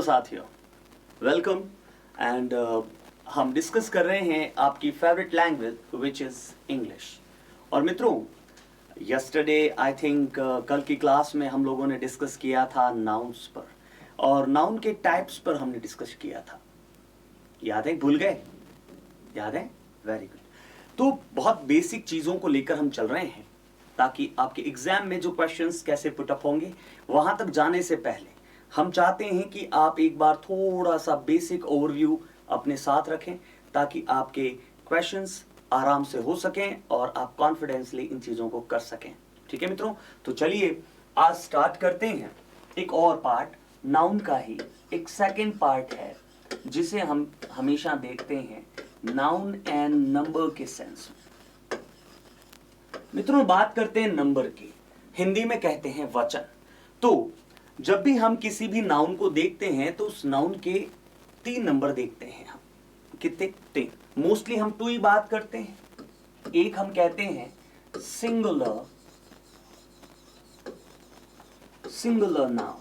साथियों, welcome and हम discuss कर रहे हैं आपकी favourite language which is English. और मित्रों, यस्टरडे आई थिंक कल की क्लास में हम लोगों ने डिस्कस किया था नाउन्स पर, और नाउन के टाइप्स पर हमने डिस्कस किया था। याद है? भूल गए? याद है? Very good. तो बहुत बेसिक चीज़ों को लेकर हम चल रहे हैं ताकि आपके एग्जाम में जो क्वेश्चंस कैसे पुटअप होंगे, वहां तक जाने से पहले हम चाहते हैं कि आप एक बार थोड़ा सा बेसिक ओवरव्यू अपने साथ रखें ताकि आपके क्वेश्चंस आराम से हो सकें और आप कॉन्फिडेंसली इन चीज़ों को कर सकें। ठीक है मित्रों, तो चलिए आज स्टार्ट करते हैं। एक और पार्ट नाउन का ही एक सेकेंड पार्ट है जिसे हम हमेशा देखते हैं नाउन एंड नंबर के सेंस में। मित्रों, बात करते हैं नंबर की, हिंदी में कहते हैं वचन। तो जब भी हम किसी भी नाउन को देखते हैं तो उस नाउन के 3 नंबर देखते हैं हम। कितने? 3। मोस्टली हम 2 ही बात करते हैं। एक हम कहते हैं सिंगुलर नाउन।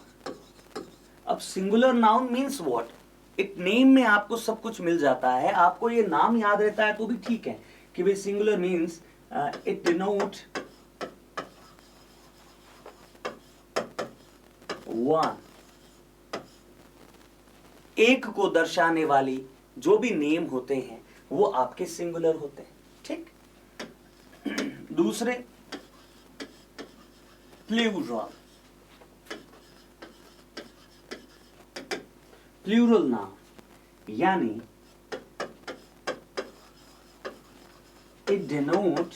अब सिंगुलर नाउन मीन्स व्हाट? एक नेम में आपको सब कुछ मिल जाता है। आपको ये नाम याद रहता है तो भी ठीक है कि भाई singular means it denote one, एक को दर्शाने वाली जो भी नेम होते हैं वो आपके सिंगुलर होते हैं। ठीक। दूसरे प्लूरल नाउन, यानी it denote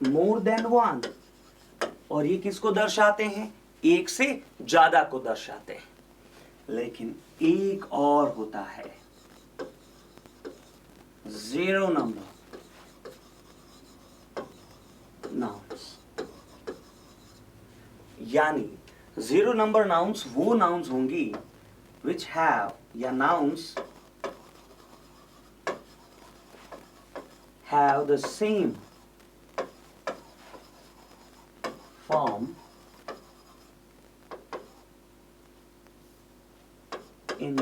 more than one, और ये किसको दर्शाते हैं? एक से ज्यादा को दर्शाते हैं। लेकिन एक और होता है जीरो नंबर नाउन्स, यानी जीरो नंबर नाउन्स वो नाउन्स होंगी विच हैव, या nouns have the same form in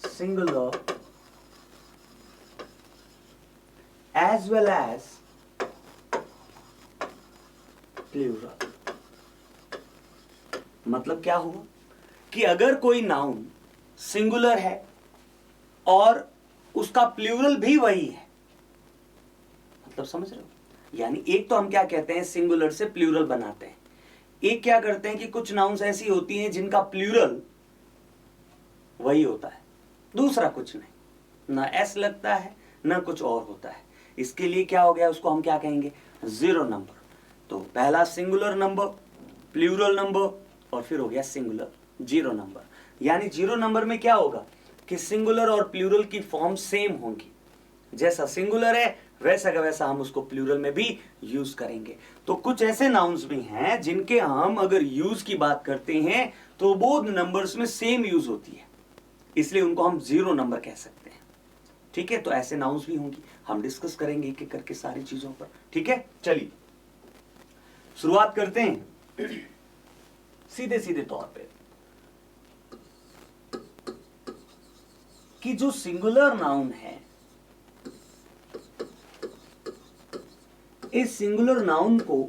singular as well as plural। मतलब क्या हुआ कि अगर कोई नाउन सिंगुलर है और उसका प्लूरल भी वही है, मतलब समझ रहे हो? यानी एक तो हम क्या कहते हैं, सिंगुलर से प्लूरल बनाते हैं। एक क्या करते हैं कि कुछ नाउन्स ऐसी होती हैं जिनका प्लूरल वही होता है, दूसरा कुछ नहीं, ना एस लगता है ना कुछ और होता है। इसके लिए क्या हो गया, उसको हम क्या कहेंगे? Zero number. तो पहला सिंगुलर नंबर, प्लूरल नंबर, और फिर हो गया सिंगुलर जीरो नंबर। यानी जीरो नंबर में क्या होगा कि सिंगुलर और प्लूरल की फॉर्म सेम होंगी। जैसा सिंगुलर है वैसा का वैसा हम उसको प्लूरल में भी यूज करेंगे। तो कुछ ऐसे नाउन्स भी हैं जिनके हम अगर यूज की बात करते हैं तो बोथ नंबर्स में सेम यूज होती है, इसलिए उनको हम जीरो नंबर कह सकते हैं। ठीक है, तो ऐसे नाउन्स भी होंगी, हम डिस्कस करेंगे एक एक करके सारी चीजों पर। ठीक है, चलिए शुरुआत करते हैं सीधे सीधे तौर पे कि जो सिंगुलर नाउन है, इस सिंगुलर नाउन को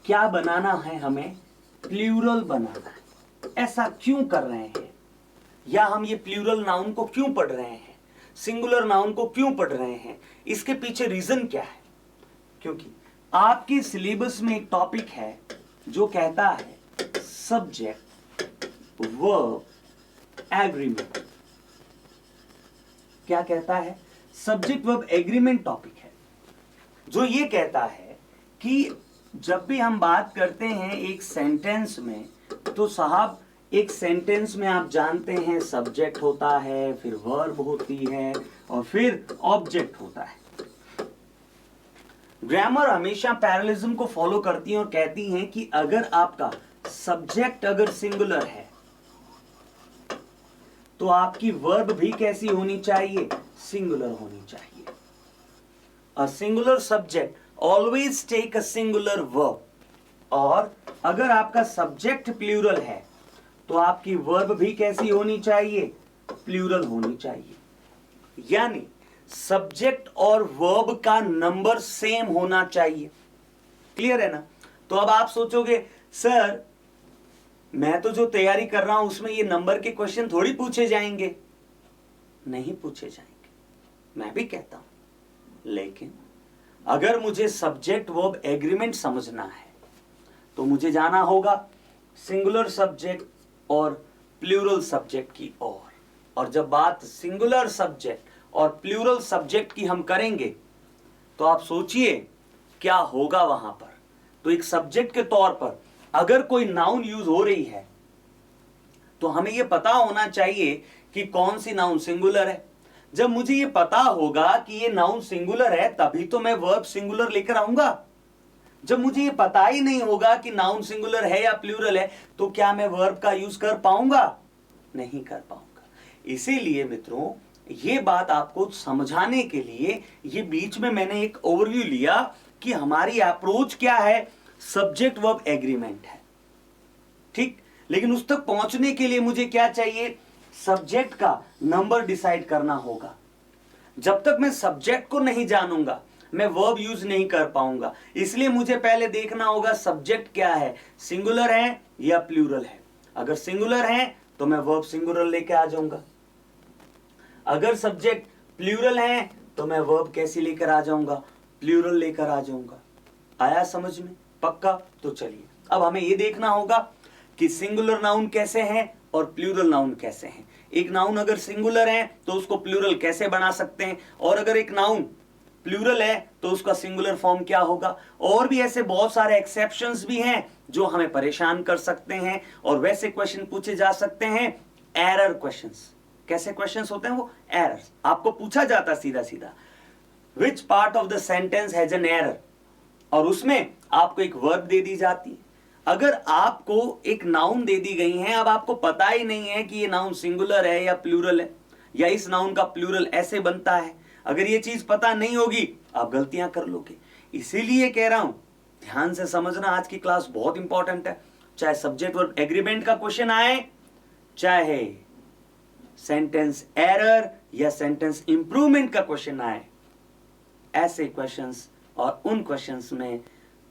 क्या बनाना है? हमें प्लूरल बनाना है। ऐसा क्यों कर रहे हैं, या हम ये प्लूरल नाउन को क्यों पढ़ रहे हैं, सिंगुलर नाउन को क्यों पढ़ रहे हैं? इसके पीछे रीजन क्या है? क्योंकि आपके सिलेबस में एक टॉपिक है जो कहता है सब्जेक्ट वर्ब एग्रीमेंट। क्या कहता है? सब्जेक्ट वर्ब एग्रीमेंट टॉपिक है जो ये कहता है कि जब भी हम बात करते हैं एक सेंटेंस में, तो साहब एक सेंटेंस में आप जानते हैं सब्जेक्ट होता है, फिर वर्ब होती है और फिर ऑब्जेक्ट होता है। ग्रामर हमेशा पैरेललिज्म को फॉलो करती है और कहती हैं कि अगर आपका सब्जेक्ट अगर सिंगुलर है तो आपकी वर्ब भी कैसी होनी चाहिए? सिंगुलर होनी चाहिए। A singular subject always take a singular verb। और अगर आपका सब्जेक्ट प्लूरल है तो आपकी वर्ब भी कैसी होनी चाहिए, प्लूरल होनी चाहिए। यानी सब्जेक्ट और वर्ब का नंबर सेम होना चाहिए। क्लियर है ना? तो अब आप सोचोगे सर मैं तो जो तैयारी कर रहा हूं उसमें ये नंबर के क्वेश्चन थोड़ी पूछे जाएंगे। नहीं पूछे जाएंगे, मैं भी कहता हूं, लेकिन अगर मुझे सब्जेक्ट वर्ब एग्रीमेंट समझना है तो मुझे जाना होगा सिंगुलर सब्जेक्ट और प्लूरल सब्जेक्ट की ओर। और जब बात सिंगुलर सब्जेक्ट और प्लूरल सब्जेक्ट की हम करेंगे तो आप सोचिए क्या होगा वहां पर। तो एक सब्जेक्ट के तौर पर अगर कोई नाउन यूज हो रही है तो हमें यह पता होना चाहिए कि कौन सी नाउन सिंगुलर है। जब मुझे यह पता होगा कि यह नाउन सिंगुलर है तभी तो मैं वर्ब सिंगुलर लेकर आऊंगा। जब मुझे यह पता ही नहीं होगा कि नाउन सिंगुलर है या प्लूरल है तो क्या मैं वर्ब का यूज कर पाऊंगा? नहीं कर पाऊंगा। इसीलिए मित्रों यह बात आपको समझाने के लिए ये बीच में मैंने एक ओवरव्यू लिया कि हमारी अप्रोच क्या है, सब्जेक्ट वर्ब एग्रीमेंट है, ठीक। लेकिन उस तक पहुंचने के लिए मुझे क्या चाहिए, सब्जेक्ट का नंबर डिसाइड करना होगा। जब तक मैं सब्जेक्ट को नहीं जानूंगा मैं वर्ब यूज नहीं कर पाऊंगा। इसलिए मुझे पहले देखना होगा सब्जेक्ट क्या है, सिंगुलर है या प्लूरल है। अगर सिंगुलर है तो मैं वर्ब सिंगुलर लेके आ जाऊंगा, अगर सब्जेक्ट प्लूरल है तो मैं वर्ब कैसी लेकर आ जाऊंगा, प्लूरल लेकर आ जाऊंगा। आया समझ में? पक्का? तो चलिए अब हमें यह देखना होगा कि सिंगुलर नाउन कैसे हैं और प्लूरल नाउन कैसे हैं। एक नाउन अगर सिंगुलर है तो उसको प्लूरल कैसे बना सकते हैं, और अगर एक नाउन प्लूरल है तो उसका सिंगुलर फॉर्म क्या होगा। और भी ऐसे बहुत सारे एक्सेप्शंस भी हैं जो हमें परेशान कर सकते हैं, और वैसे क्वेश्चन पूछे जा सकते हैं एरर क्वेश्चंस। कैसे क्वेश्चंस होते हैं वो? एरर्स। आपको पूछा जाता सीधा सीधा which part of the sentence has an error, और उसमें आपको एक वर्ब दे दी जाती है। अगर आपको एक नाउन दे दी गई है, अब आपको पता ही नहीं है कि ये नाउन सिंगुलर है या प्लूरल है, या इस नाउन का प्लूरल ऐसे बनता है, अगर ये चीज पता नहीं होगी आप गलतियां कर लोगे। इसीलिए कह रहा हूं ध्यान से समझना, आज की क्लास बहुत इंपॉर्टेंट है। चाहे सब्जेक्ट वर्ब एग्रीमेंट का क्वेश्चन आए, चाहे सेंटेंस एरर या सेंटेंस इंप्रूवमेंट का क्वेश्चन आए, ऐसे क्वेश्चंस और उन क्वेश्चंस में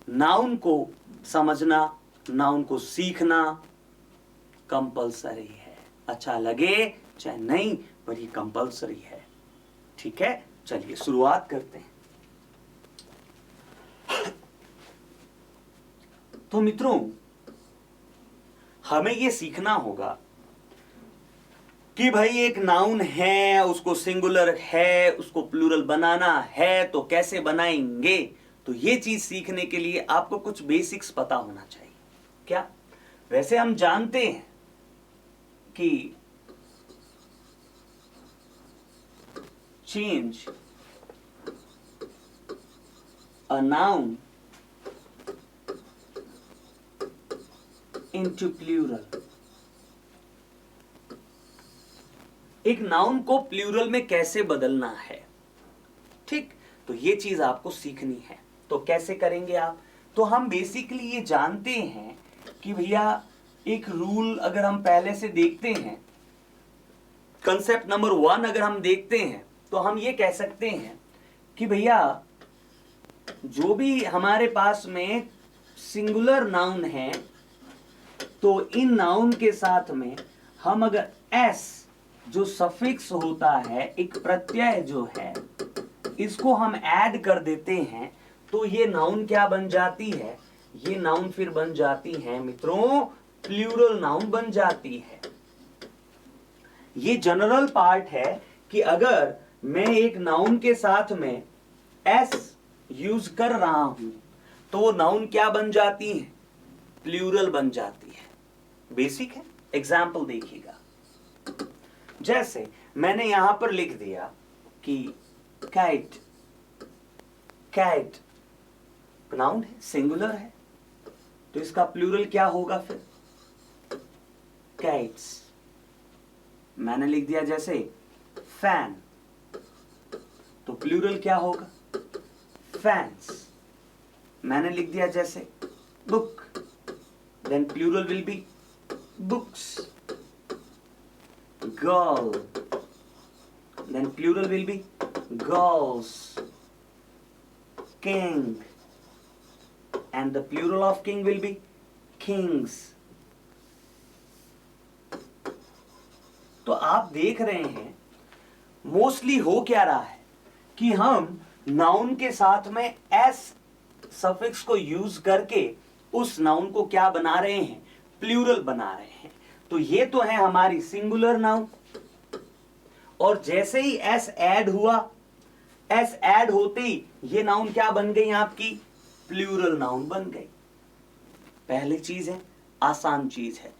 नाउन को समझना, नाउन को सीखना कंपलसरी है। अच्छा लगे चाहे नहीं, पर ये कंपलसरी है। ठीक है, चलिए शुरुआत करते हैं। तो मित्रों हमें यह सीखना होगा कि भाई एक नाउन है, उसको सिंगुलर है, उसको प्लूरल बनाना है तो कैसे बनाएंगे। तो ये चीज सीखने के लिए आपको कुछ बेसिक्स पता होना चाहिए। क्या? वैसे हम जानते हैं कि change a noun into plural, एक नाउन को प्लूरल में कैसे बदलना है, ठीक। तो ये चीज आपको सीखनी है। तो कैसे करेंगे आप? तो हम बेसिकली ये जानते हैं कि भैया एक रूल अगर हम पहले से देखते हैं, कंसेप्ट नंबर 1 अगर हम देखते हैं तो हम ये कह सकते हैं कि भैया जो भी हमारे पास में सिंगुलर नाउन है तो इन नाउन के साथ में हम अगर एस जो सफिक्स होता है, एक प्रत्यय जो है, इसको हम ऐड कर देते हैं तो ये नाउन क्या बन जाती है, ये नाउन फिर बन जाती है मित्रों प्लूरल नाउन बन जाती है। ये जनरल पार्ट है कि अगर मैं एक नाउन के साथ में एस यूज कर रहा हूं तो वो नाउन क्या बन जाती है, प्लूरल बन जाती है। बेसिक है। एग्जाम्पल देखिएगा, जैसे मैंने यहां पर लिख दिया कि काइट, कैट नाउन है, सिंगुलर है, तो इसका प्लूरल क्या होगा फिर, काइट्स। मैंने लिख दिया जैसे फैन, तो प्लूरल क्या होगा, फैंस। मैंने लिख दिया जैसे book, then plural will be books. Girl. Then plural will be girls. King. And the plural of king will be kings. तो आप देख रहे हैं मोस्टली हो क्या रहा है कि हम नाउन के साथ में एस सफिक्स को यूज करके उस नाउन को क्या बना रहे हैं, प्लूरल बना रहे हैं। तो ये तो है हमारी सिंगुलर नाउन, और जैसे ही एस ऐड हुआ, एस ऐड होते ही ये नाउन क्या बन गई, आपकी प्लूरल नाउन बन गई। पहली चीज है, आसान चीज है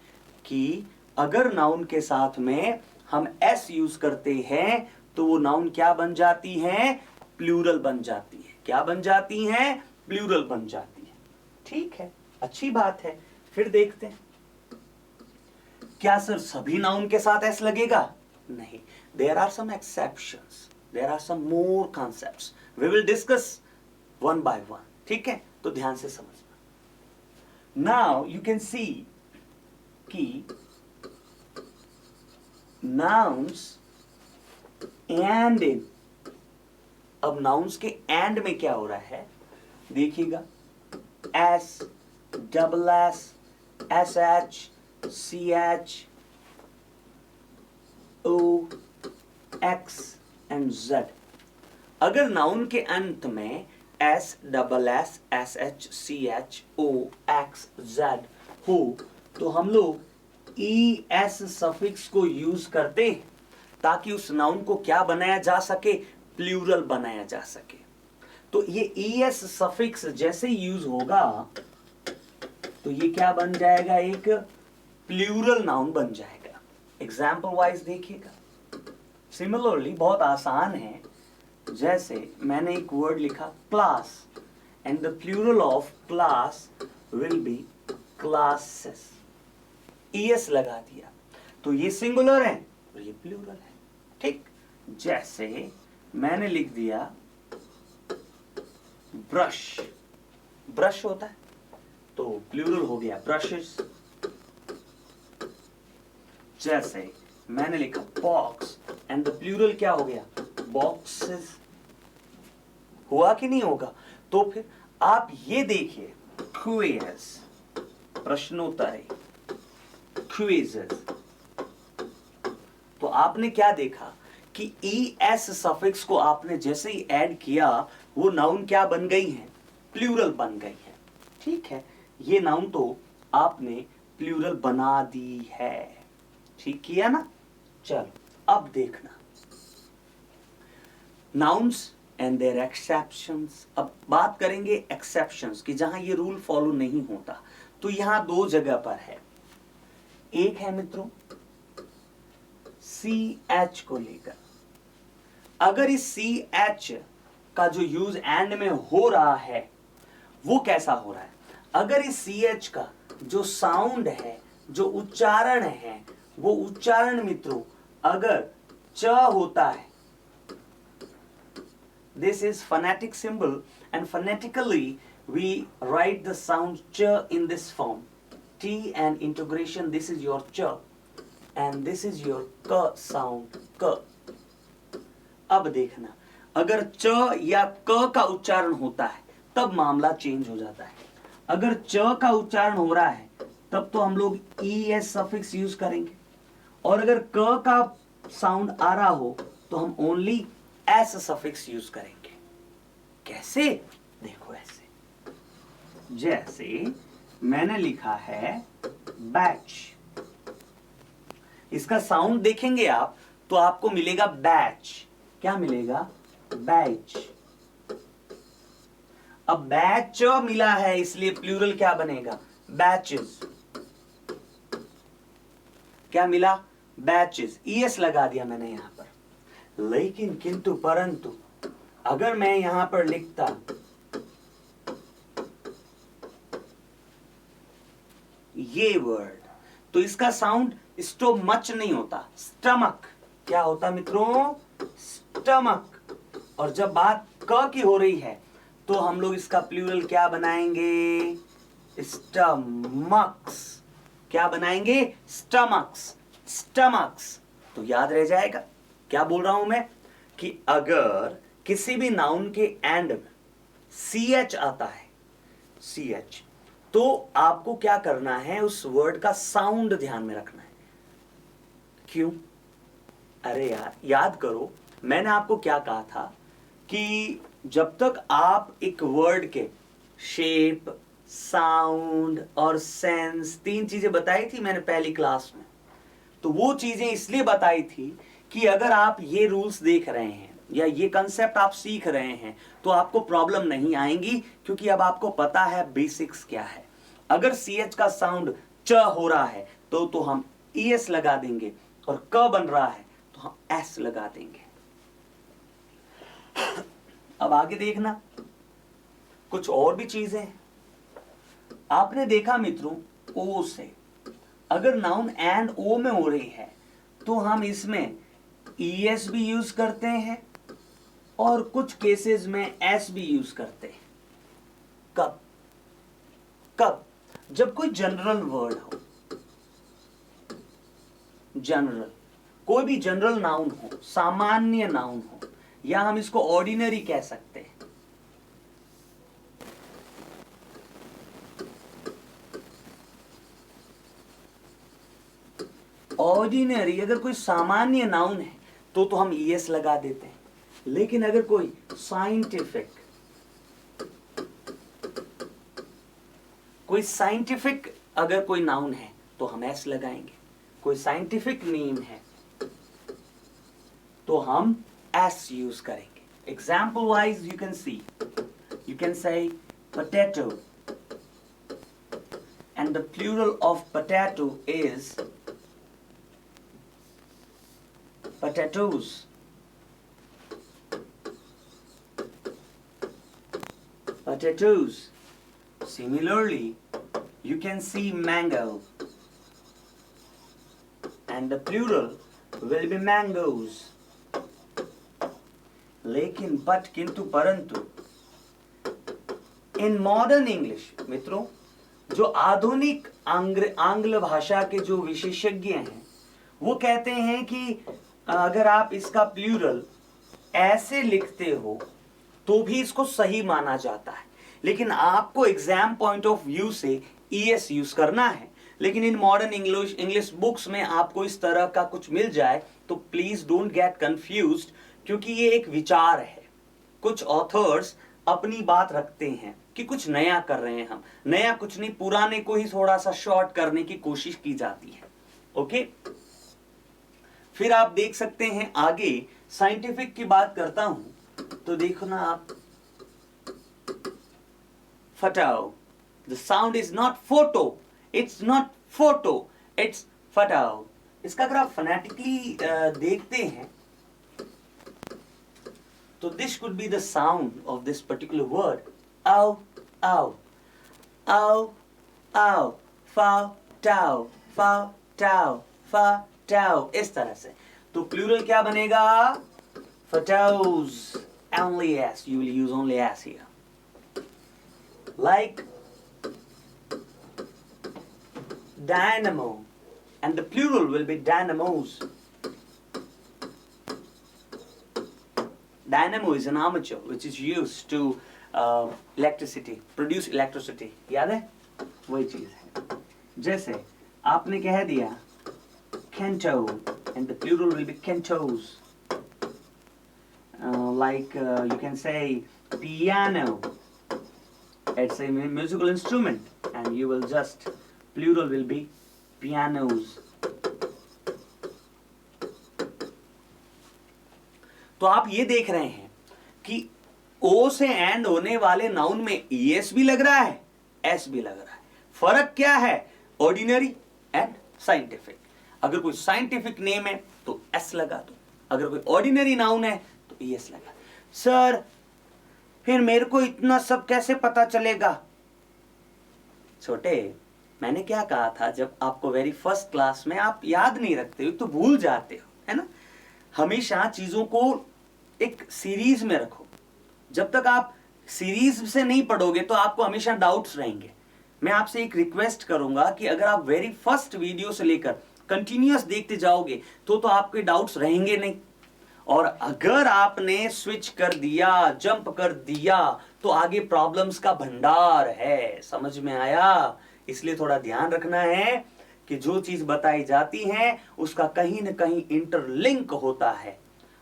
कि अगर नाउन के साथ में हम एस यूज करते हैं तो वो नाउन क्या बन जाती है, प्लूरल बन जाती है। क्या बन जाती है, प्लूरल बन जाती है। ठीक है, अच्छी बात है। फिर देखते हैं, क्या सर सभी नाउन के साथ एस लगेगा? नहीं, there are some exceptions, there are some more concepts, we will discuss one by one. ठीक है, तो ध्यान से समझना। नाउ यू कैन सी कि nouns and in, अब nouns के and में क्या हो रहा है देखिएगा, s, double s, sh, ch, o, x and z। अगर noun के अंत में s, double s, sh, ch, o, x, z हो तो हम लोग ई एस सफिक्स को यूज करते हैं ताकि उस नाउन को क्या बनाया जा सके, प्लूरल बनाया जा सके। तो ये ई एस सफिक्स जैसे यूज होगा तो ये क्या बन जाएगा, एक प्लूरल नाउन बन जाएगा। एग्जाम्पल वाइज देखिएगा। सिमिलरली बहुत आसान है, जैसे मैंने एक वर्ड लिखा class, and the plural of class will be classes. E S लगा दिया तो ये सिंगुलर है और ये प्लूरल है। ठीक, जैसे मैंने लिख दिया ब्रश, ब्रश होता है तो प्लूरल हो गया ब्रशेस। जैसे मैंने लिखा बॉक्स, एंड द प्लूरल क्या हो गया, बॉक्सेस। हुआ कि नहीं होगा? तो फिर आप ये देखिए, क्विज, प्रश्नोत्तरी, क्विज़ेस। तो आपने क्या देखा कि ई एस सफिक्स को आपने जैसे ही ऐड किया वो नाउन क्या बन गई है, प्लूरल बन गई है। ठीक है, ये नाउन तो आपने प्लूरल बना दी है। ठीक किया ना? चलो अब देखना नाउन्स एंड देयर एक्सेप्शंस। अब बात करेंगे एक्सेप्शंस की, जहां ये रूल फॉलो नहीं होता। तो यहां दो जगह पर है। एक है मित्रों सी एच को लेकर। अगर इस सी एच का जो यूज एंड में हो रहा है वो कैसा हो रहा है, अगर इस सी एच का जो साउंड है, जो उच्चारण है, वो उच्चारण मित्रों अगर च होता है, this is phonetic symbol and phonetically we write the sound ch in this form, t and integration, this is your ch and this is your k sound, k। अब देखना, अगर च या क का उच्चारण होता है तब मामला चेंज हो जाता है। अगर च का उच्चारण हो रहा है तब तो हम लोग ई एस सफिक्स यूज करेंगे, और अगर क का साउंड आ रहा हो तो हम ओनली एस सफिक्स यूज करेंगे। कैसे? देखो ऐसे, जैसे मैंने लिखा है बैच, इसका साउंड देखेंगे आप तो आपको मिलेगा बैच। क्या मिलेगा? बैच। अब बैच मिला है इसलिए प्लूरल क्या बनेगा, बैचेस। क्या मिला? बैचेस। ईएस लगा दिया मैंने यहां पर। लेकिन किंतु परंतु अगर मैं यहां पर लिखता ये वर्ड तो इसका साउंड स्टो मच नहीं होता, स्टमक। क्या होता मित्रों? स्टमक। और जब बात क की हो रही है तो हम लोग इसका प्लूरल क्या बनाएंगे? स्टमक्स। क्या बनाएंगे? Stomachs, stomachs. तो याद रह जाएगा क्या बोल रहा हूं मैं, कि अगर किसी भी नाउन के एंड में CH आता है, CH, तो आपको क्या करना है, उस वर्ड का साउंड ध्यान में रखना है। क्यों? अरे यार याद करो, मैंने आपको क्या कहा था कि जब तक आप एक वर्ड के शेप, साउंड और सेंस, 3 चीजें बताई थी मैंने पहली क्लास में, तो वो चीजें इसलिए बताई थी कि अगर आप ये रूल्स देख रहे हैं या ये कंसेप्ट आप सीख रहे हैं तो आपको प्रॉब्लम नहीं आएंगी, क्योंकि अब आपको पता है बेसिक्स क्या है। अगर CH का साउंड च हो रहा है तो हम ES लगा देंगे, और क बन रहा है तो हम S लगा देंगे। अब आगे देखना, कुछ और भी चीजें हैं। आपने देखा मित्रों, ओ से अगर नाउन एंड ओ में हो रही है तो हम इसमें ES भी यूज करते हैं और कुछ केसेस में S भी यूज करते हैं। कब? कब? जब कोई जनरल वर्ड हो, जनरल, कोई भी जनरल नाउन हो, सामान्य नाउन हो, या हम इसको ऑर्डिनरी कह सकते हैं। ऑर्डिनरी अगर कोई सामान्य नाउन है तो हम ES लगा देते हैं, लेकिन अगर कोई साइंटिफिक, कोई साइंटिफिक अगर कोई नाउन है तो हम S लगाएंगे। कोई साइंटिफिक नेम है तो हम S यूज करेंगे। Example wise you can say potato, and the plural of potato is potatoes. Potatoes. Similarly, you can see mango, and the plural will be mangoes. लेकिन बट, किंतु, परंतु in modern English, मित्रों, जो आधुनिक आंग्ल भाषा के जो विशेषज्ञ हैं वो कहते हैं कि अगर आप इसका प्लूरल ऐसे लिखते हो तो भी इसको सही माना जाता है, लेकिन आपको एग्जाम पॉइंट ऑफ व्यू से ES यूज करना है। लेकिन इन मॉडर्न इंग्लिश बुक्स में आपको इस तरह का कुछ मिल जाए तो प्लीज डोंट गेट कंफ्यूज्ड, क्योंकि ये एक विचार है। कुछ ऑथर्स अपनी बात रखते हैं कि कुछ नया कर रहे हैं हम, नया कुछ नहीं, पुराने को ही थोड़ा सा शॉर्ट करने की कोशिश की जाती है। ओके, फिर आप देख सकते हैं आगे साइंटिफिक की बात करता हूं तो देखो ना आप, फटाओ, the sound is not photo, it's not photo, it's फटाओ। इसका अगर आप फोनेटिकली देखते हैं तो this could be the sound of this particular word, आओ आओ आओ आओ, फाओ टाओ, फाओ टाओ, फा टाओ, इस तरह से। तो प्लूरल क्या बनेगा? फटाओज, only S, you will use only S here. Like dynamo, and the plural will be dynamos. Dynamo is an armature which is used to produce electricity. याद है? वही चीज है। जैसे आपने कह दिया canto, and the plural will be cantos. You can say piano. It's a musical instrument, and you will just, plural will be pianos. तो आप ये देख रहे हैं कि O से एंड होने वाले नाउन में ES भी लग रहा है, S भी लग रहा है। फर्क क्या है? Ordinary and scientific. अगर कोई साइंटिफिक नेम है तो S लगा दो, अगर कोई ऑर्डिनरी नाउन है तो ES लगा। सर फिर मेरे को इतना सब कैसे पता चलेगा? छोटे, मैंने क्या कहा था, जब आपको वेरी फर्स्ट क्लास में आप याद नहीं रखते हो तो भूल जाते हो, है ना। हमेशा चीजों को एक सीरीज में रखो। जब तक आप सीरीज से नहीं पढ़ोगे तो आपको हमेशा डाउट्स रहेंगे। मैं आपसे एक रिक्वेस्ट करूंगा कि अगर आप वेरी फर्स्ट वीडियो से लेकर कंटिन्यूअस देखते जाओगे तो आपके डाउट्स रहेंगे नहीं, और अगर आपने स्विच कर दिया, जंप कर दिया, तो आगे प्रॉब्लम्स का भंडार है। समझ में आया? इसलिए थोड़ा ध्यान रखना है कि जो चीज बताई जाती है उसका कहीं ना कहीं इंटरलिंक होता है,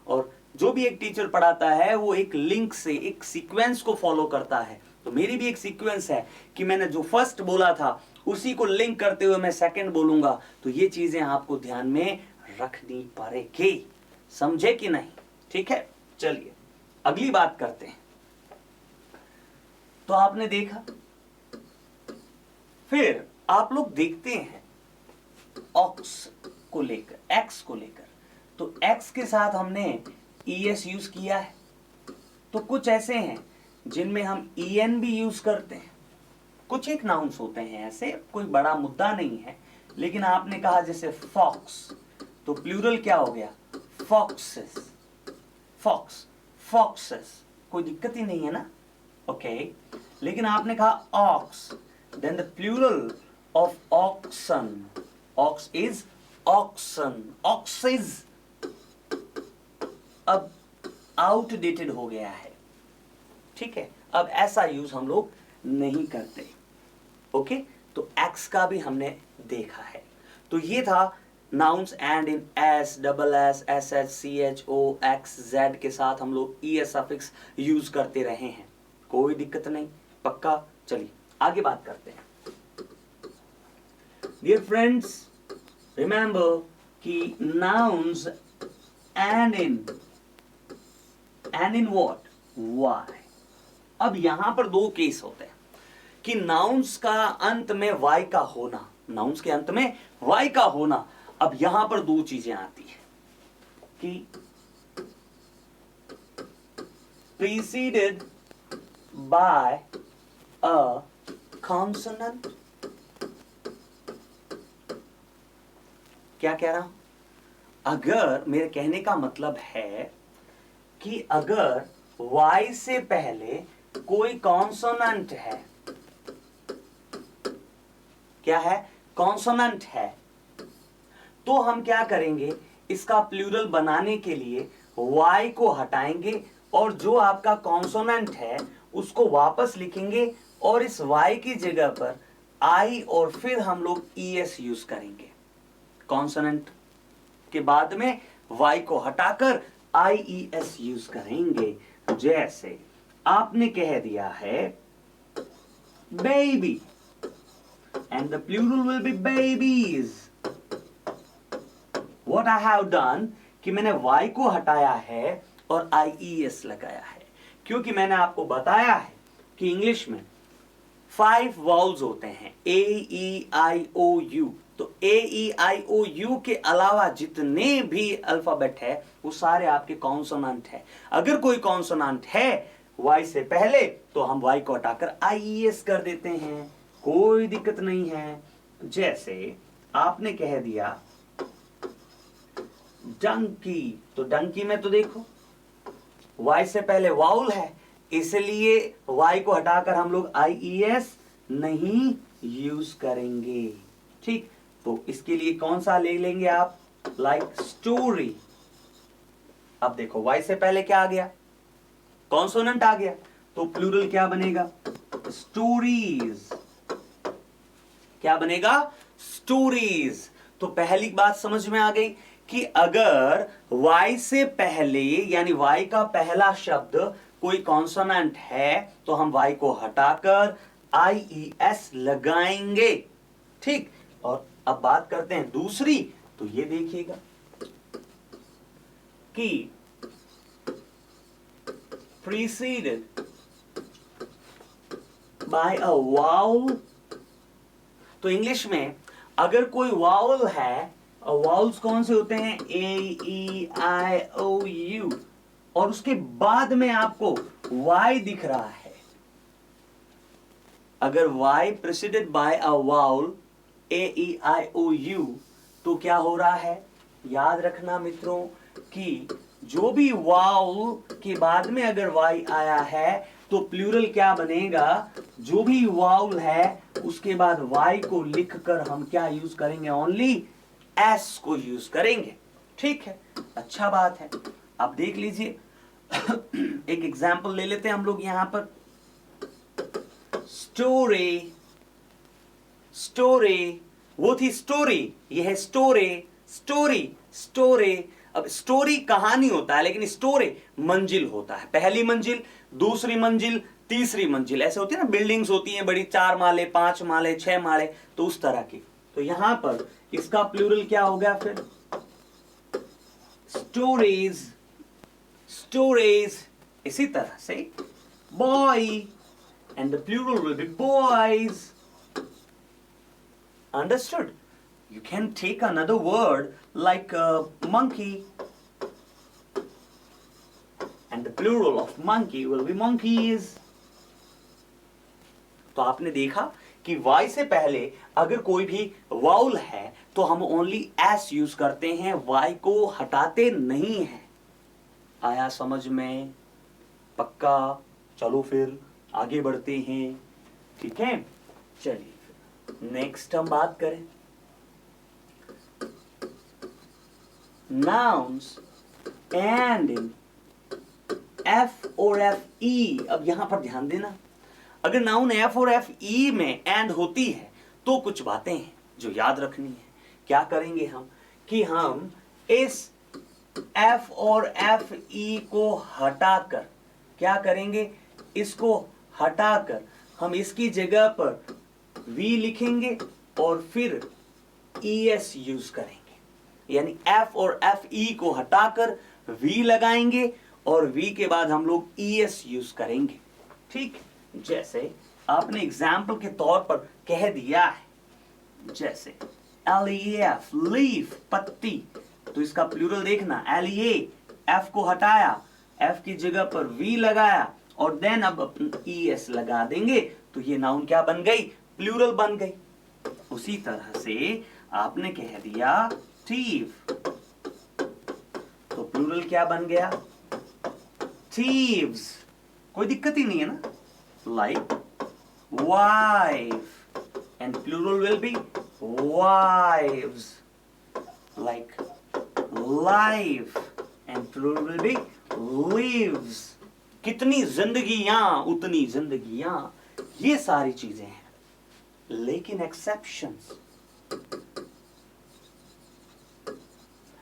और जो भी एक टीचर पढ़ाता है वो एक लिंक से, एक सीक्वेंस को फॉलो करता है। तो मेरी भी एक सीक्वेंस है कि मैंने जो फर्स्ट बोला था उसी को लिंक करते हुए मैं सेकंड बोलूंगा। तो ये चीजें आपको ध्यान में रखनी पड़ेगी, समझे कि नहीं? ठीक है, चलिए अगली बात करते हैं। तो आपने देखा, फिर आप लोग देखते हैं ऑक्स को लेकर, एक्स को लेकर, तो एक्स के साथ हमने ईएस यूज किया है। तो कुछ ऐसे हैं जिनमें हम ईएन भी यूज करते हैं। कुछ एक नाउन्स होते हैं ऐसे, कोई बड़ा मुद्दा नहीं है, लेकिन आपने कहा जैसे फॉक्स, तो प्लूरल क्या हो गया? फॉक्सेस, फॉक्स, फॉक्सेस, कोई दिक्कत ही नहीं है ना? ओके। लेकिन आपने कहा ox, then the plural of oxen, ox is oxen, oxes अब आउटडेटेड हो गया है। ठीक है, अब ऐसा यूज हम लोग नहीं करते। ओके, तो एक्स का भी हमने देखा है। तो ये था nouns end in S, double S, S H, C H O, X, Z के साथ हम लोग ई एस सफिक्स यूज करते रहे हैं, कोई दिक्कत नहीं, पक्का। चलिए आगे बात करते हैं। डियर फ्रेंड्स, रिमेंबर कि nouns end in what? Y. अब यहां पर दो केस होते हैं कि नाउन्स का अंत में वाई का होना, नाउन्स के अंत में वाई का होना। अब यहां पर दो चीजें आती है कि preceded by a consonant। क्या कह रहा हूं? अगर, मेरे कहने का मतलब है कि अगर y से पहले कोई कॉन्सोनेंट है, क्या है? कॉन्सोनेंट है, तो हम क्या करेंगे? इसका प्लूरल बनाने के लिए y को हटाएंगे और जो आपका कॉन्सोनेंट है उसको वापस लिखेंगे, और इस y की जगह पर i और फिर हम लोग es यूज करेंगे। कॉन्सोनेंट के बाद में y को हटाकर ies यूज करेंगे। जैसे आपने कह दिया है baby, and the plural will be babies. What I have done कि मैंने y को हटाया है और ies लगाया है, क्योंकि मैंने आपको बताया है कि इंग्लिश में 5 वाउल्स होते हैं, a e i o u। तो a e i o u के अलावा जितने भी अल्फाबेट है वो सारे आपके कॉन्सोनेंट है। अगर कोई कॉन्सोनेंट है y से पहले तो हम y को हटाकर ies कर देते हैं, कोई दिक्कत नहीं है। जैसे आपने कह दिया डंकी, तो डंकी में तो देखो y से पहले वाउल है, इसलिए y को हटाकर हम लोग ies नहीं यूज करेंगे। ठीक, तो इसके लिए कौन सा ले लेंगे आप? Like story. अब देखो y से पहले क्या आ गया? कॉन्सोनेंट आ गया, तो प्लूरल क्या बनेगा? स्टोरीज। क्या बनेगा? स्टोरीज। तो पहली बात समझ में आ गई कि अगर y से पहले यानी y का पहला शब्द कोई कॉन्सोनेंट है तो हम y को हटाकर ies लगाएंगे। ठीक, और अब बात करते हैं दूसरी। तो ये देखिएगा कि preceded by a vowel। तो इंग्लिश में अगर कोई वाउल है, वाउल्स कौन से होते हैं? a e i o u, और उसके बाद में आपको y दिख रहा है। अगर y preceded by a vowel a e i o u, तो क्या हो रहा है? याद रखना मित्रों कि जो भी वाउल के बाद में अगर y आया है तो प्लूरल क्या बनेगा, जो भी वाउल है उसके बाद वाई को लिखकर हम क्या यूज करेंगे, ओनली एस को यूज करेंगे। ठीक है, अच्छा बात है। आप देख लीजिए एक एग्जाम्पल ले लेते हैं हम लोग यहां पर। स्टोरी, स्टोरी, वो थी स्टोरी, ये है स्टोरी, स्टोरी, स्टोरी। अब स्टोरी कहानी होता है, लेकिन स्टोरी मंजिल होता है, पहली मंजिल, दूसरी मंजिल, तीसरी मंजिल, ऐसे होती है ना, बिल्डिंग्स होती हैं बड़ी, 4 माले, 5 माले, 6 माले, तो उस तरह की। तो यहां पर इसका प्लूरल क्या हो गया फिर, स्टोरीज, स्टोरीज। इसी तरह से boy, and the plural will be boys. Understood? You can take another word like monkey, and the plural of monkey will be monkeys. तो आपने देखा कि y से पहले अगर कोई भी वाउल है तो हम ओनली s यूज करते हैं, y को हटाते नहीं हैं। आया समझ में? पक्का? चलो फिर आगे बढ़ते हैं। ठीक है, चलिए नेक्स्ट हम बात करें nouns and in F और FE। अब यहां पर ध्यान देना, अगर नाउन F और FE में and होती है तो कुछ बातें हैं जो याद रखनी है। क्या करेंगे हम कि हम इस F और FE को हटाकर क्या करेंगे, इसको हटाकर हम इसकी जगह पर V लिखेंगे और फिर ES यूज करेंगे, यानी F और FE को हटाकर V लगाएंगे और V के बाद हम लोग ES यूज करेंगे। ठीक, जैसे आपने एग्जाम्पल के तौर पर कह दिया है, जैसे LEAF लीफ, पत्ती, तो इसका प्लूरल देखना, LEA, F को हटाया, F की जगह पर V लगाया और देन अब ES लगा देंगे, तो ये नाउन क्या बन गई, प्लूरल बन गई। उसी तरह से आपने कह दिया thief, तो प्लूरल क्या बन गया, thieves। कोई दिक्कत ही नहीं है ना। like wife and plural will be wives, like life and plural will be lives। कितनी जिंदगियां उतनी जिंदगियां, ये सारी चीजें हैं। लेकिन exceptions,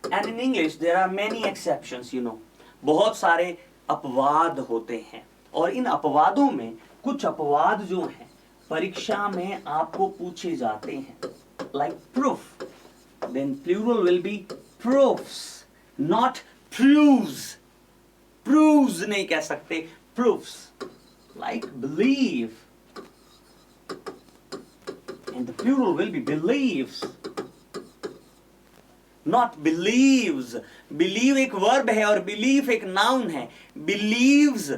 and in English there are many exceptions, you know, बहुत सारे अपवाद होते हैं और इन अपवादों में कुछ अपवाद जो हैं परीक्षा में आपको पूछे जाते हैं, like proof, then plural will be proofs, not proves. Proves नहीं कह सकते, proofs, like believe, and the plural will be believes, not believes। believe एक वर्ब है और belief एक नाउन है। believes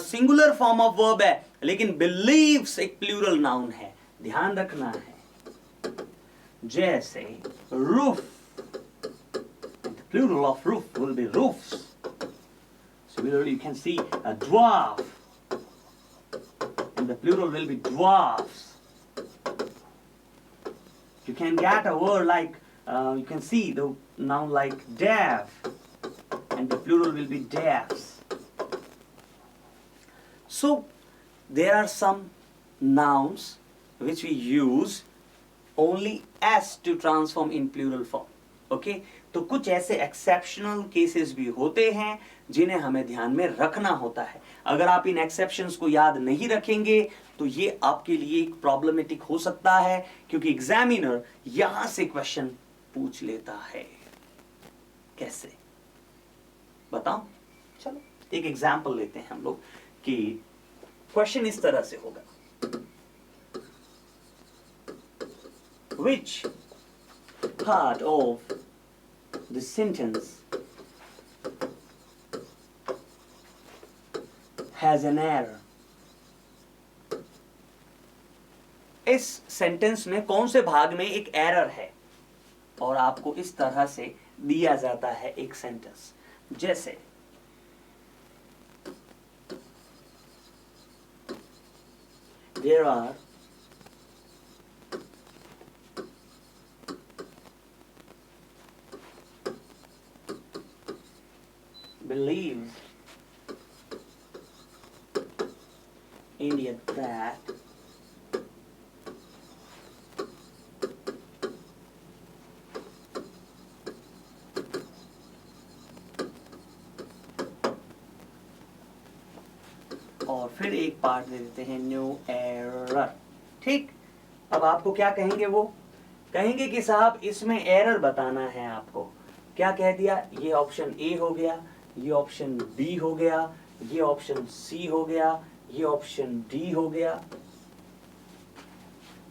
singular form of verb है, लेकिन believes एक प्लूरल नाउन है, ध्यान रखना है। जैसे roof, and the plural of roof will be roofs। Similarly, you can see a dwarf, and the plural will be dwarfs। You can get a word like, you can see the noun like deaf, and the plural will be deafs। So there are some nouns which we use only s to transform in plural form। okay? तो कुछ ऐसे exceptional cases भी होते हैं जिन्हें हमें ध्यान में रखना होता है। अगर आप इन एक्सेप्शंस को याद नहीं रखेंगे तो ये आपके लिए एक प्रॉब्लमेटिक हो सकता है, क्योंकि एग्जामिनर यहां से क्वेश्चन पूछ लेता है। कैसे बताओ? चलो एक एग्जाम्पल लेते हैं हम लोग कि क्वेश्चन इस तरह से होगा, which part of the sentence has an error। इस सेंटेंस में कौन से भाग में एक एरर है, और आपको इस तरह से दिया जाता है एक सेंटेंस। जैसे there are believes India that और फिर एक पार्ट दे देते हैं न्यू एरर। ठीक, अब आपको क्या कहेंगे, वो कहेंगे कि साहब इसमें एरर बताना है आपको। क्या कह दिया, ये ऑप्शन ए हो गया, ये ऑप्शन बी हो गया, ये ऑप्शन सी हो गया, ये ऑप्शन डी हो गया।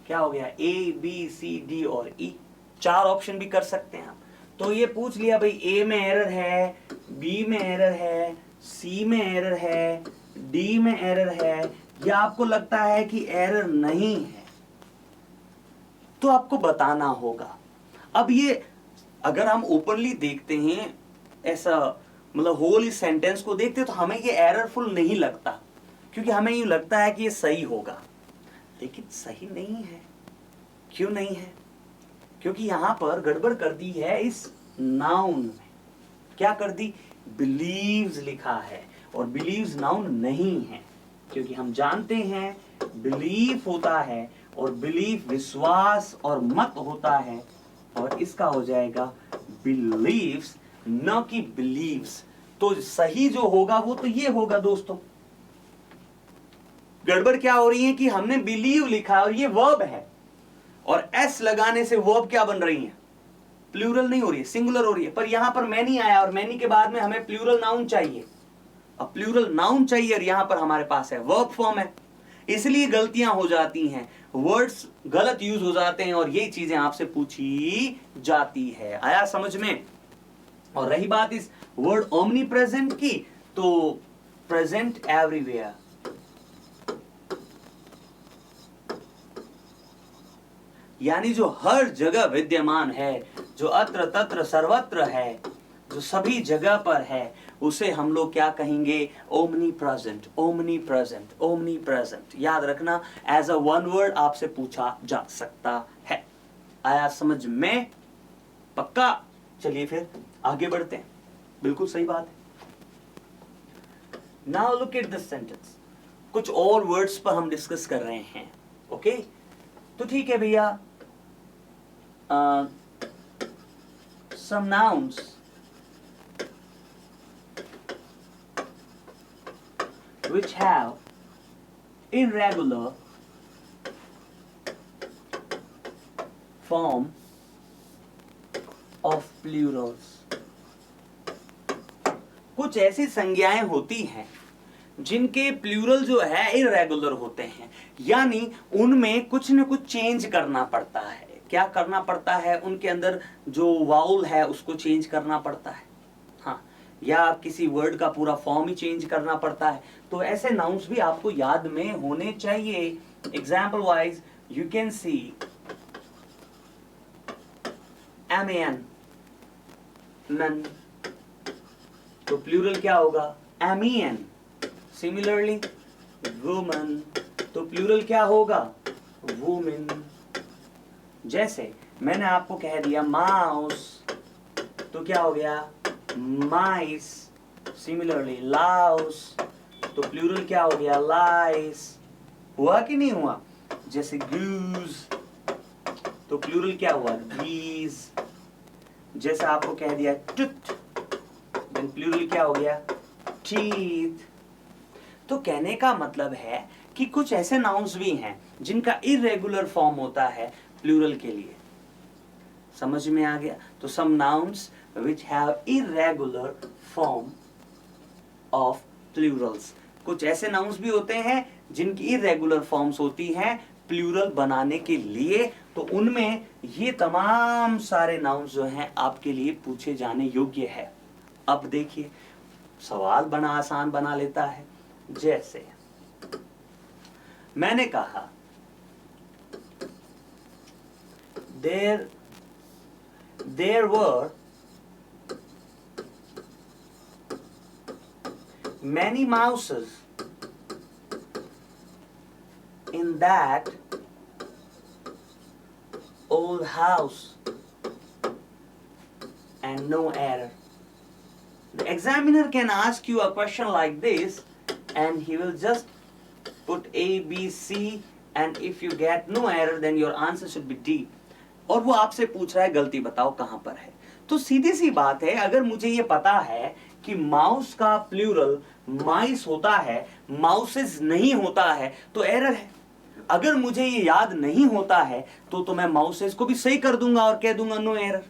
क्या हो गया, ए बी सी डी और ई, 4 ऑप्शन भी कर सकते हैं आप। तो ये पूछ लिया भाई ए में एरर है, बी में एरर है, सी में एरर है, डी में एरर है, या आपको लगता है कि एरर नहीं है, तो आपको बताना होगा। अब ये अगर हम ओपनली देखते हैं, ऐसा मतलब होल इस सेंटेंस को देखते हैं, तो हमें ये एररफुल नहीं लगता, क्योंकि हमें यूं लगता है कि ये सही होगा, लेकिन सही नहीं है। क्यों नहीं है, क्योंकि यहां पर गड़बड़ कर दी है इस नाउन में। क्या कर दी, बिलीव्स लिखा है, और बिलीव्स नाउन नहीं है, क्योंकि हम जानते हैं बिलीफ होता है, और बिलीफ विश्वास और मत होता है, और इसका हो जाएगा बिलीव्स, न कि बिलीव्स। तो सही जो होगा वो तो ये होगा दोस्तों। गड़बड़ क्या हो रही है कि हमने बिलीव लिखा और ये वर्ब है, और एस लगाने से वर्ब क्या बन रही है, प्लूरल नहीं हो रही है, सिंगुलर हो रही है। पर यहां पर मैनी आया, और मैनी के बाद में हमें प्लूरल नाउन चाहिए। अब प्लूरल नाउन चाहिए, और यहां पर हमारे पास है वर्ब फॉर्म है, इसलिए गलतियां हो जाती हैं, वर्ड्स गलत यूज हो जाते हैं, और ये चीजें आपसे पूछी जाती है। आया समझ में। और रही बात इस वर्ड ओमनी प्रेजेंट की, तो प्रेजेंट एवरीवेयर, यानी जो हर जगह विद्यमान है, जो अत्र तत्र सर्वत्र है, जो सभी जगह पर है, उसे हम लोग क्या कहेंगे, omni present, omni present, omni present. याद रखना, एज अ वन वर्ड आपसे पूछा जा सकता है। आया समझ में, पक्का। चलिए फिर आगे बढ़ते हैं, बिल्कुल सही बात है। Now look at this sentence. कुछ और वर्ड्स पर हम डिस्कस कर रहे हैं, ओके। तो ठीक है भैया, some nouns which have irregular form of plurals। कुछ ऐसी संज्ञाएं होती हैं जिनके प्लूरल जो है इरेगुलर होते हैं, यानी उनमें कुछ न कुछ चेंज करना पड़ता है। क्या करना पड़ता है, उनके अंदर जो वाउल है उसको चेंज करना पड़ता है, हाँ, या किसी वर्ड का पूरा फॉर्म ही चेंज करना पड़ता है। तो ऐसे नाउन्स भी आपको याद में होने चाहिए। Example wise you can see MAN, men, तो प्लूरल क्या होगा, MEN। सिमिलरली वुमन, तो प्लूरल क्या होगा, वुमेन। जैसे मैंने आपको कह दिया माउस, तो क्या हो गया, माइस। सिमिलरली लाउस, तो प्लूरल क्या हो गया, लाइस। हुआ कि नहीं हुआ। जैसे गूज, तो प्लूरल क्या हुआ, गीज। जैसे आपको कह दिया टूथ, देन प्लूरल क्या हो गया, टीथ। तो कहने का मतलब है कि कुछ ऐसे नाउन्स भी हैं जिनका इरेगुलर फॉर्म होता है प्लूरल के लिए। समझ में आ गया। तो some nouns which have irregular form of plurals, कुछ ऐसे नाउन्स भी होते हैं जिनकी इरेगुलर फॉर्म्स होती हैं प्लूरल बनाने के लिए। तो उनमें ये तमाम सारे नाउन्स जो हैं आपके लिए पूछे जाने योग्य है। अब देखिए, सवाल बना आसान बना लेता है। जैसे मैंने कहा there were many mouses in that old house and no error. The examiner can ask you a question like this and he will just put A, B, C and if you get no error then your answer should be D. और वो आपसे पूछ रहा है गलती बताओ कहां पर है। तो सीधी सी बात है, अगर मुझे ये पता है कि माउस का प्लूरल माइस होता है, माउसेस नहीं होता है, तो एरर है। अगर मुझे ये याद नहीं होता है तो मैं माउसेस को भी सही कर दूंगा और कह दूंगा नो एरर।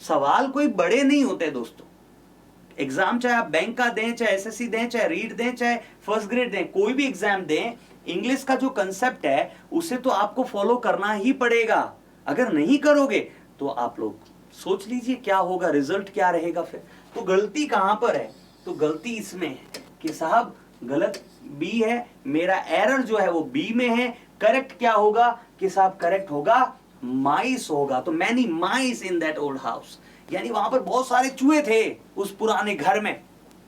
सवाल कोई बड़े नहीं होते दोस्तों। एग्जाम चाहे आप बैंक का दें, चाहे एसएससी दें, चाहे रीड दें, चाहे फर्स्ट ग्रेड दें, कोई भी एग्जाम दें, इंग्लिश का जो कंसेप्ट है उसे तो आपको फॉलो करना ही पड़ेगा। अगर नहीं करोगे तो आप लोग सोच लीजिए क्या होगा, रिजल्ट क्या रहेगा फिर। तो गलती कहां पर है? तो गलती इसमें है कि साहब गलत बी है, मेरा एरर जो है वो बी में है। करेक्ट क्या होगा कि साहब करेक्ट होगा माइस होगा। तो many mice in that old house, यानी वहां पर बहुत सारे चूहे थे उस पुराने घर में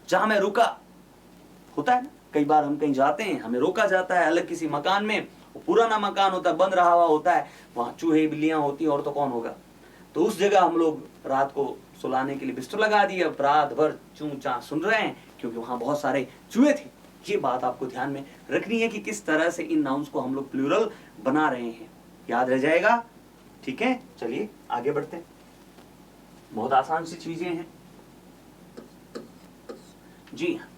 जहां मैं रुका। होता है ना, कई बार हम कहीं जाते हैं, हमें रोका जाता है अलग किसी मकान में, पुराना मकान होता है, बंद रहा हुआ होता है, वहां चूहे बिल्लियां होती हैं और तो कौन होगा। तो उस जगह हम लोग रात को सुलाने के लिए बिस्तर लगा दिए, अब रात भर चूं चां सुन रहे हैं क्योंकि वहां बहुत सारे चूहे थे। ये बात आपको ध्यान में रखनी है कि किस तरह से इन नाउन्स को हम लोग प्लूरल बना रहे हैं, याद रह जाएगा। ठीक है, चलिए आगे बढ़ते हैं। बहुत आसान सी चीजें हैं जी हाँ।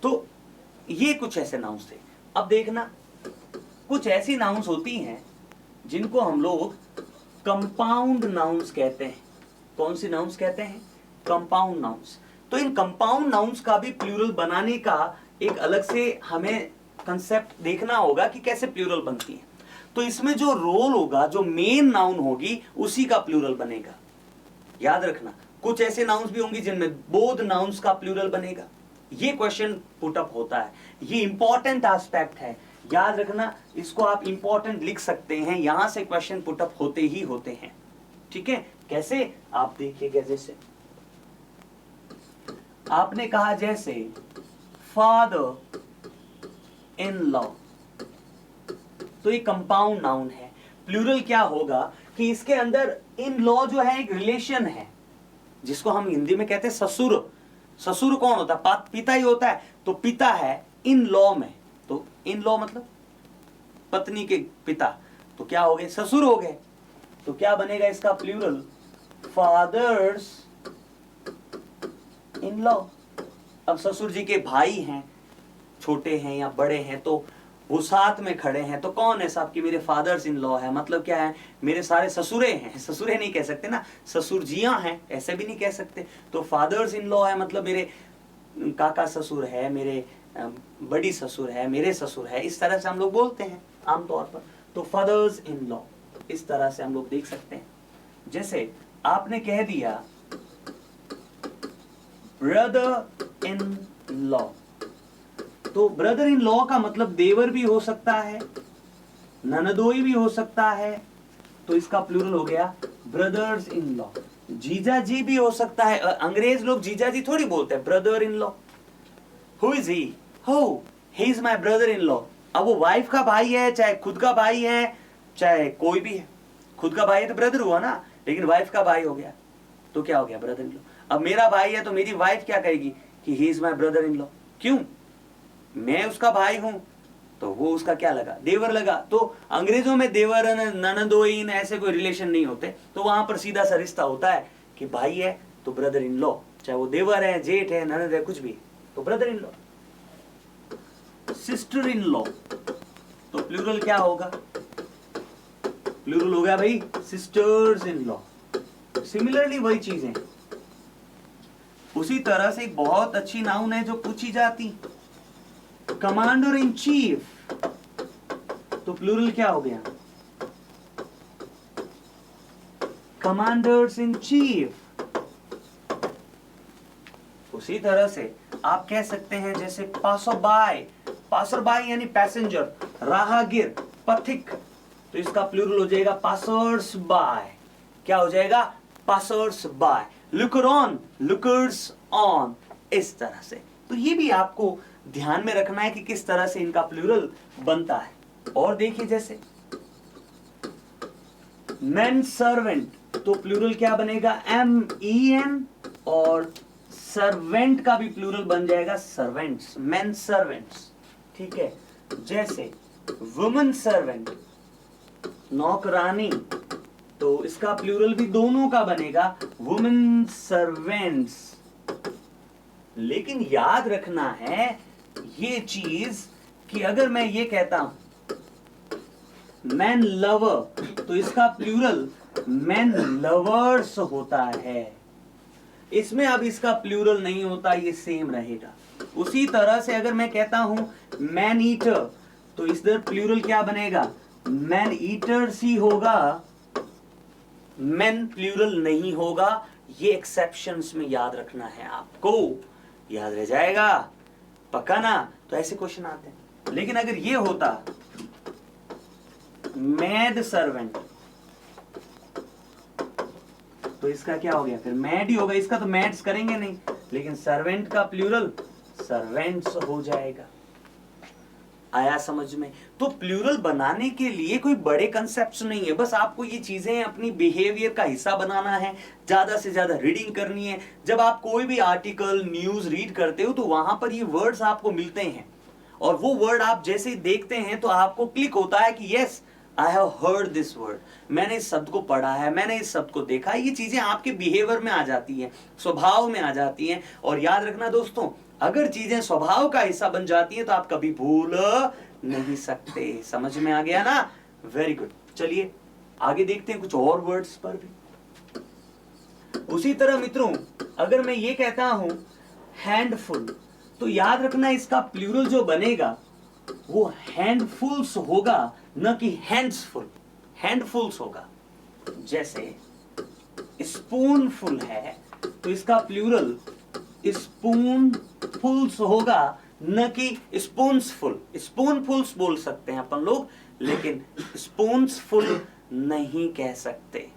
तो ये कुछ ऐसे नाउन्स थे। अब देखना, कुछ ऐसी नाउन्स होती हैं जिनको हम लोग कंपाउंड नाउन्स कहते हैं। कौन सी नाउन्स कहते हैं? Compound nouns. तो इन कंपाउंड नाउन्स का भी प्लूरल बनाने का एक अलग से हमें कंसेप्ट देखना होगा कि कैसे प्लूरल बनती है। तो इसमें जो रोल होगा, जो मेन नाउन होगी, उसी का प्लूरल बनेगा। याद रखना, कुछ ऐसे नाउन्स भी होंगे जिनमें बोथ नाउन्स का प्लूरल बनेगा। ये क्वेश्चन पुट अप होता है, ये इंपॉर्टेंट एस्पेक्ट है, याद रखना। इसको आप इंपॉर्टेंट लिख सकते हैं, यहां से क्वेश्चन पुट अप होते ही होते हैं। ठीक है, कैसे आप देखिएगा, जैसे आपने कहा जैसे फादर इन लॉ, तो ये कंपाउंड नाउन है। प्लूरल क्या होगा कि इसके अंदर इन लॉ जो है एक रिलेशन है, जिसको हम हिंदी में कहते हैं ससुर। ससुर कौन होता है? पिता ही होता है। तो पिता है इन लॉ में, तो इन लॉ मतलब पत्नी के पिता, तो क्या हो गए? ससुर हो गए। तो क्या बनेगा इसका प्लूरल? फादर्स इन लॉ। अब ससुर जी के भाई हैं, छोटे हैं या बड़े हैं, तो वो साथ में खड़े हैं, तो कौन है साहब कि मेरे फादर्स इन लॉ है। मतलब क्या है? मेरे सारे ससुरे हैं। ससुरे नहीं कह सकते ना, ससुर जियां हैं, ऐसे भी नहीं कह सकते। तो फादर्स इन लॉ है मतलब मेरे काका ससुर है, मेरे बड़ी ससुर है, मेरे ससुर है, इस तरह से हम लोग बोलते हैं आमतौर पर। तो फादर्स इन लॉ, इस तरह से हम लोग देख सकते हैं। जैसे आपने कह दिया ब्रदर इन लॉ, तो ब्रदर इन लॉ का मतलब देवर भी हो सकता है, ननदोई भी हो सकता है, तो इसका प्लूरल हो गया ब्रदर्स इन लॉ। जीजा जी भी हो सकता है, अंग्रेज लोग जीजा जी थोड़ी बोलते हैं, brother in law. Who is he? हो, he is my brother in law. अब वो वाइफ का भाई है, चाहे खुद का भाई है, चाहे कोई भी है। खुद का भाई है तो ब्रदर हुआ ना, लेकिन वाइफ का भाई हो गया तो क्या हो गया? Brother in law. अब मेरा भाई है तो मेरी वाइफ क्या कहेगी कि ही is my brother in law. क्यों? मैं उसका भाई हूं, तो वो उसका क्या लगा? देवर लगा। तो अंग्रेजों में देवर ननदोइन ऐसे कोई रिलेशन नहीं होते, तो वहां पर सीधा सा रिश्ता होता है कि भाई है तो ब्रदर इन लॉ, चाहे वो देवर है, जेठ है, ननद है, कुछ भी, तो brother in law. Sister in law, तो प्लूरल क्या होगा? प्लूरल हो गया भाई सिस्टर्स इन लॉ। सिमिलरली वही चीजें, उसी तरह से एक बहुत अच्छी नाउन है जो पूछी जाती, कमांडर इन चीफ, तो प्लूरल क्या हो गया? Commanders in chief. उसी तरह से आप कह सकते हैं जैसे पासर बाय, पासर बाय यानी पैसेंजर, राहगीर, पथिक, तो इसका प्लूरल हो जाएगा पासर्स बाय। क्या हो जाएगा? Passers bye. Looker on, lookers on, इस तरह से। तो ये भी आपको ध्यान में रखना है कि किस तरह से इनका प्लूरल बनता है। और देखिए जैसे मेन सर्वेंट, तो प्लूरल क्या बनेगा, MEN, और सर्वेंट का भी प्लूरल बन जाएगा सर्वेंट्स, मेन सर्वेंट्स। ठीक है, जैसे वुमेन सर्वेंट, नौकरानी, तो इसका प्लूरल भी दोनों का बनेगा वुमेन सर्वेंट्स। लेकिन याद रखना है ये चीज कि अगर मैं ये कहता हूं मैन लवर, तो इसका प्लूरल मैन लवर्स होता है। इसमें अब इसका प्लूरल नहीं होता, ये सेम रहेगा। उसी तरह से अगर मैं कहता हूं मैन ईटर, तो इधर प्लूरल क्या बनेगा, मैन ईटर्स ही होगा, मैन प्लूरल नहीं होगा। ये एक्सेप्शंस में याद रखना है आपको, याद रह जाएगा, पक्का ना। तो ऐसे क्वेश्चन आते हैं। लेकिन अगर ये होता मैड सर्वेंट, तो इसका क्या हो गया, फिर मैड ही होगा, इसका तो मैड्स करेंगे नहीं, लेकिन सर्वेंट का प्लूरल सर्वेंट्स हो जाएगा। आया समझ में। तो प्लूरल बनाने के लिए कोई बड़े कंसेप्ट्स नहीं है, बस आपको ये चीजें अपनी बिहेवियर का हिस्सा बनाना है, ज्यादा से ज्यादा रीडिंग करनी है। जब आप कोई भी आर्टिकल न्यूज रीड करते हो तो वहां पर ये वर्ड्स आपको मिलते हैं, और वो वर्ड आप जैसे देखते हैं तो आपको क्लिक होता है कि yes I have heard this word, मैंने इस शब्द को पढ़ा है, मैंने इस शब्द को देखा है। ये चीजें आपके बिहेवियर में आ जाती हैं, स्वभाव में आ जाती हैं। और याद रखना दोस्तों, अगर चीजें स्वभाव का हिस्सा बन जाती हैं तो आप कभी भूल नहीं सकते। समझ में आ गया ना, वेरी गुड। चलिए आगे देखते हैं कुछ और वर्ड्स पर भी। उसी तरह मित्रों, अगर मैं ये कहता हूं हैंडफुल, तो याद रखना इसका प्लूरल जो बनेगा वो हैंडफुल्स होगा, न कि हैंड्सफुल, हैंडफुल्स होगा। जैसे स्पूनफुल है तो इसका प्लूरल स्पूनफुल्स होगा, न कि स्पून्सफुल। स्पूनफुल्स बोल सकते हैं अपन लोग, लेकिन स्पून्सफुल नहीं कह सकते।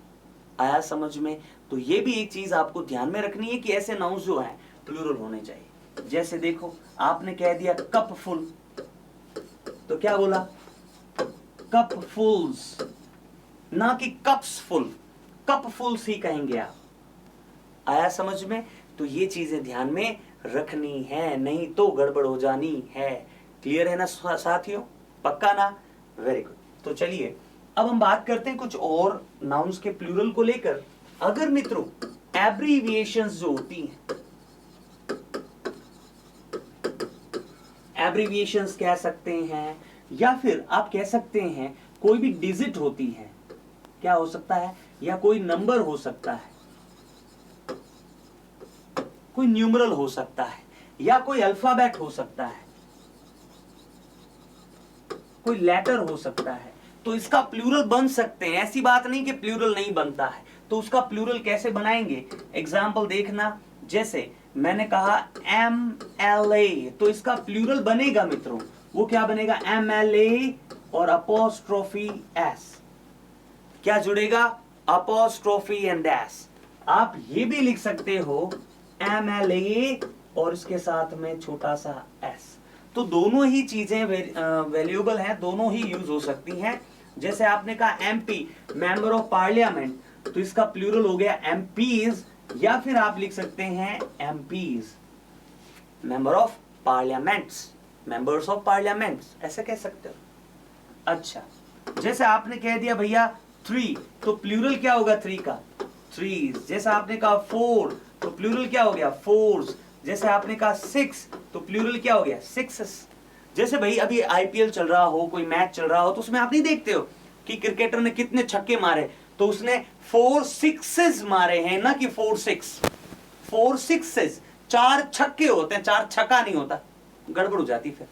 आया समझ में। तो ये भी एक चीज आपको ध्यान में रखनी है कि ऐसे नाउन्स जो हैं प्लूरल होने चाहिए। जैसे देखो, आपने कह दिया कप फुल, तो क्या बोला, कप फुल्स, ना कि कप्स फुल, कप फुल्स ही कहेंगे आप। आया समझ में। तो ये चीजें ध्यान में रखनी है, नहीं तो गड़बड़ हो जानी है। क्लियर है ना साथियों, पक्का ना, वेरी गुड। तो चलिए अब हम बात करते हैं कुछ और नाउन्स के प्लूरल को लेकर। अगर मित्रों एब्रीविएशंस जो होती हैं, एब्रीविएशंस कह सकते हैं, या फिर आप कह सकते हैं कोई भी डिजिट होती है, क्या हो सकता है, या कोई नंबर हो सकता है, कोई न्यूमरल हो सकता है, या कोई अल्फाबेट हो सकता है, कोई लेटर हो सकता है, तो इसका प्लूरल बन सकते हैं। ऐसी बात नहीं कि प्लूरल नहीं बनता है। तो उसका प्लूरल कैसे बनाएंगे, एग्जाम्पल देखना। जैसे मैंने कहा MLA, तो इसका प्लूरल बनेगा मित्रों, वो क्या बनेगा, MLA और अपोस्ट्रोफी S। क्या जुड़ेगा, अपोस्ट्रोफी एंड S। आप ये भी लिख सकते हो MLA और इसके साथ में छोटा सा S। तो दोनों ही चीजें वैल्यूएबल हैं, दोनों ही यूज हो सकती हैं। जैसे आपने कहा MP, मेंबर ऑफ पार्लियामेंट, तो इसका प्लूरल हो गया MPs, या फिर आप लिख सकते हैं MPs, member of parliaments, members of parliaments, ऐसे कह सकते हो। अच्छा, जैसे आपने कह दिया भैया 3, तो प्लूरल क्या होगा 3 का, 3s। जैसा आपने कहा 4, तो प्लूरल क्या हो गया, 4s। जैसे आपने कहा 6, तो प्लूरल क्या हो गया, 6s। जैसे भाई अभी IPL चल रहा हो, कोई मैच चल रहा हो, तो उसमें आप नहीं देखते हो कि क्रिकेटर ने कितने छक्के मारे, तो उसने 4 6s मारे हैं, ना कि 4 6, 4 6s, 4 छक्के होते हैं, 4 छक्का नहीं होता, गड़बड़ हो जाती फिर।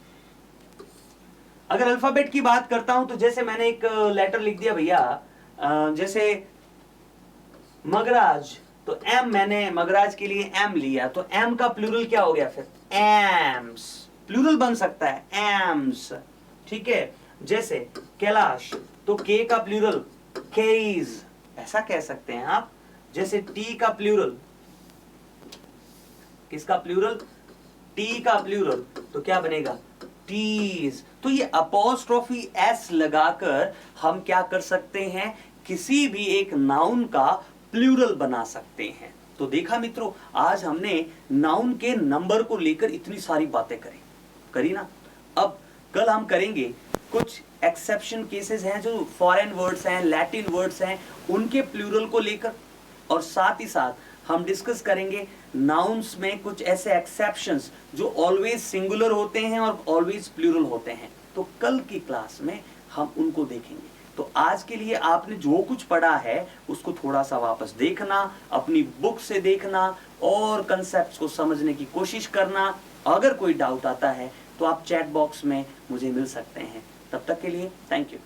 अगर अल्फाबेट की बात करता हूं, तो जैसे मैंने एक लेटर लिख दिया भैया, जैसे मगराज, तो M, मैंने मगराज के लिए M लिया, तो M का प्लूरल क्या हो गया फिर, एम्स, प्लूरल बन सकता है एम्स। ठीक है। जैसे कैलाश, तो K का प्लूरल केज, ऐसा कह सकते हैं आप। जैसे T का प्लूरल, किसका प्लूरल, T का प्लूरल, तो क्या बनेगा यूनिवर्सिटीज। तो ये अपोस्ट्रोफी एस लगाकर हम क्या कर सकते हैं, किसी भी एक नाउन का प्लूरल बना सकते हैं। तो देखा मित्रों, आज हमने नाउन के नंबर को लेकर इतनी सारी बातें करी ना। अब कल हम करेंगे कुछ एक्सेप्शन केसेस हैं, जो फॉरेन वर्ड्स हैं, लैटिन वर्ड्स हैं, उनके प्लूरल को लेकर, और साथ ही साथ हम डिस्कस करेंगे नाउन्स में कुछ ऐसे एक्सेप्शंस जो ऑलवेज सिंगुलर होते हैं और ऑलवेज प्लूरल होते हैं। तो कल की क्लास में हम उनको देखेंगे। तो आज के लिए आपने जो कुछ पढ़ा है उसको थोड़ा सा वापस देखना, अपनी बुक से देखना और कंसेप्ट्स को समझने की कोशिश करना। अगर कोई डाउट आता है तो आप चैट बॉक्स में मुझे मिल सकते हैं। तब तक के लिए थैंक यू।